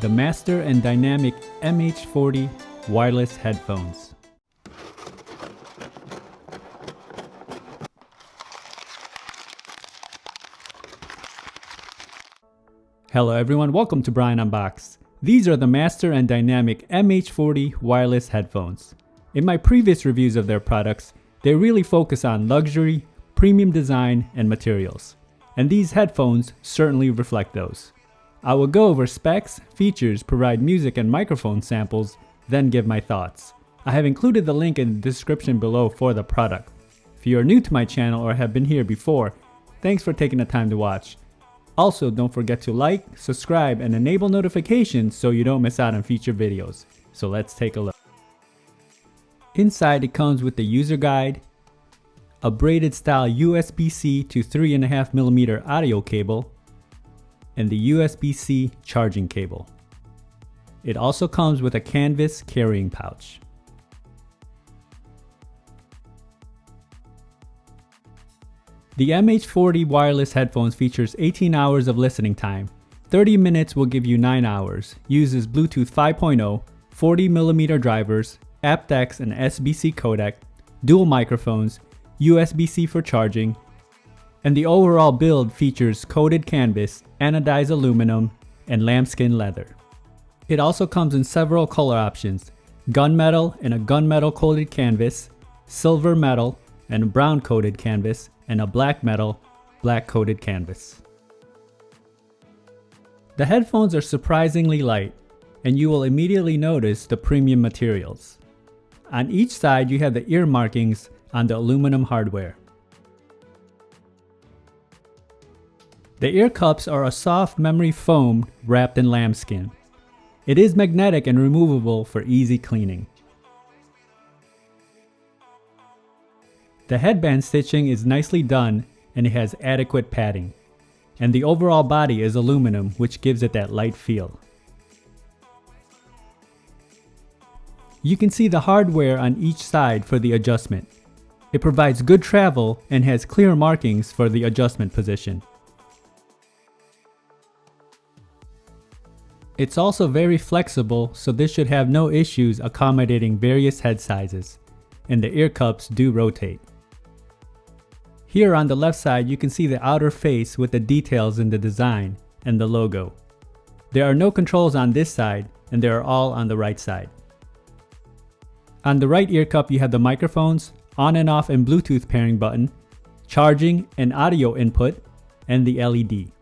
the Master and Dynamic MH40 wireless headphones. Hello everyone, welcome to Brian Unboxed. These are the Master and Dynamic MH40 wireless headphones. In my previous reviews of their products, they really focus on luxury, premium design, and materials. And these headphones certainly reflect those. I will go over specs, features, provide music and microphone samples, then give my thoughts. I have included the link in the description below for the product. If you are new to my channel or have been here before, thanks for taking the time to watch. Also, don't forget to like, subscribe, and enable notifications so you don't miss out on future videos. So let's take a look. Inside it comes with the user guide, a braided style USB-C to 3.5mm audio cable, and the USB-C charging cable. It also comes with a canvas carrying pouch. The MH40 wireless headphones features 18 hours of listening time. 30 minutes will give you 9 hours. Uses Bluetooth 5.0, 40mm drivers, aptX and SBC codec, dual microphones, USB-C for charging, and the overall build features coated canvas, anodized aluminum, and lambskin leather. It also comes in several color options: gunmetal and a gunmetal coated canvas, silver metal and a brown coated canvas, and a black metal, black coated canvas. The headphones are surprisingly light, and you will immediately notice the premium materials. On each side you have the ear markings on the aluminum hardware. The ear cups are a soft memory foam wrapped in lambskin. It is magnetic and removable for easy cleaning. The headband stitching is nicely done and it has adequate padding. And the overall body is aluminum, which gives it that light feel. You can see the hardware on each side for the adjustment. It provides good travel and has clear markings for the adjustment position. It's also very flexible, so this should have no issues accommodating various head sizes. And the ear cups do rotate. Here on the left side you can see the outer face with the details in the design and the logo. There are no controls on this side and they are all on the right side. On the right ear cup you have the microphones, on and off and Bluetooth pairing button, charging and audio input, and the LED.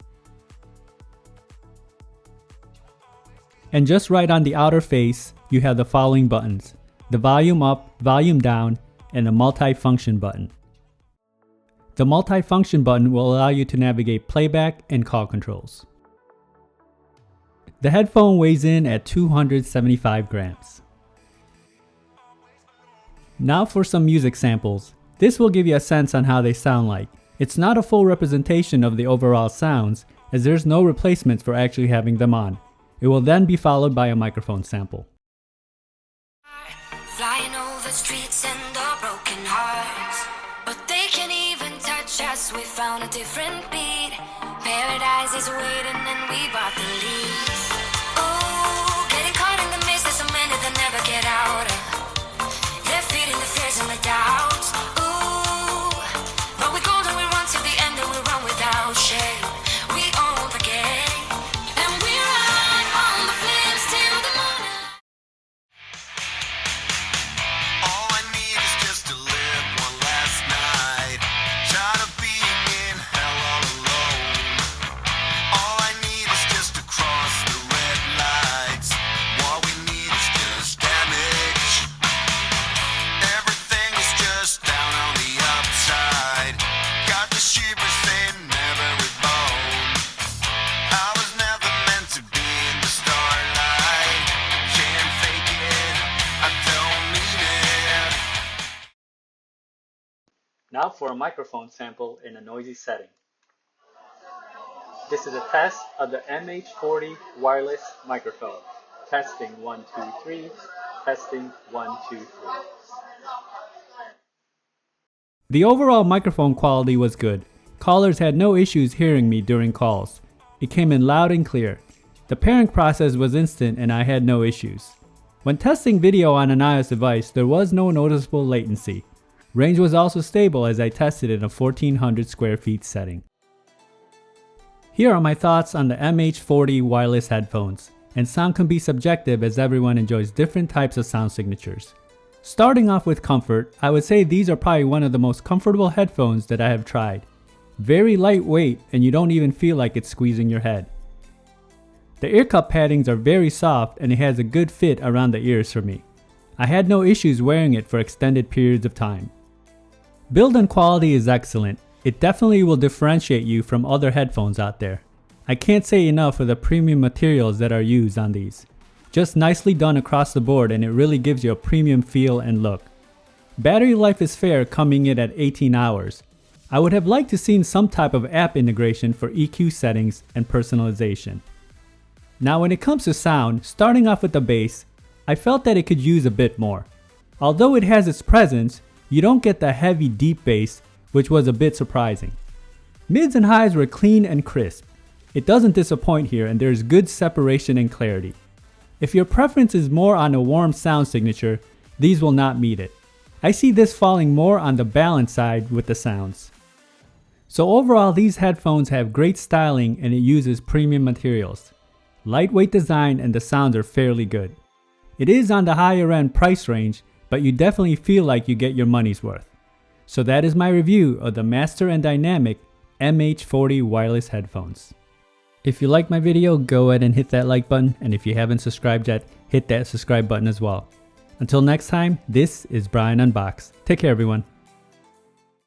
And just right on the outer face you have the following buttons: the volume up, volume down, and the multi-function button. The multi-function button will allow you to navigate playback and call controls. The headphone weighs in at 275 grams. Now for some music samples. This will give you a sense on how they sound like. It's not a full representation of the overall sounds, as there's no replacements for actually having them on. It will then be followed by a microphone sample. Flying over streets and the broken hearts, but they can't even touch us. We found a different beat. Paradise is waiting and we bought the leaves. Oh, getting caught in the mist, there's so many that never get out. They're feeding the fears and the doubts. Ooh, but we're golden, we run to the end and we run without shame. We own the game and we ride on the flames till the morning. All I need is just to live one last night. Tired of being in hell all alone. All I need is just to cross the red lights. What we need is just damage. Everything is just down on the upside. Got the shivers in every bone. I was never meant to be in the starlight. Can't fake it, I don't mean it. Now for a microphone sample in a noisy setting. This is a test of the MH40 wireless microphone. Testing 1, 2, 3. Testing 1, 2, 3. The overall microphone quality was good. Callers had no issues hearing me during calls. It came in loud and clear. The pairing process was instant and I had no issues. When testing video on an iOS device, there was no noticeable latency. Range was also stable as I tested in a 1400 square feet setting. Here are my thoughts on the MH40 wireless headphones, and sound can be subjective as everyone enjoys different types of sound signatures. Starting off with comfort, I would say these are probably one of the most comfortable headphones that I have tried. Very lightweight and you don't even feel like it's squeezing your head. The ear cup paddings are very soft and it has a good fit around the ears for me. I had no issues wearing it for extended periods of time. Build and quality is excellent. It definitely will differentiate you from other headphones out there. I can't say enough for the premium materials that are used on these. Just nicely done across the board and it really gives you a premium feel and look. Battery life is fair, coming in at 18 hours. I would have liked to seen some type of app integration for EQ settings and personalization. Now when it comes to sound, starting off with the bass, I felt that it could use a bit more. Although it has its presence, you don't get the heavy deep bass, which was a bit surprising. Mids and highs were clean and crisp. It doesn't disappoint here and there's good separation and clarity. If your preference is more on a warm sound signature, these will not meet it. I see this falling more on the balanced side with the sounds. So overall, these headphones have great styling and it uses premium materials. Lightweight design and the sounds are fairly good. It is on the higher end price range, but you definitely feel like you get your money's worth. So that is my review of the Master and Dynamic MH40 wireless headphones. If you like my video, go ahead and hit that like button, and if you haven't subscribed yet, hit that subscribe button as well. Until next time, this is Brian Unboxed. Take care everyone.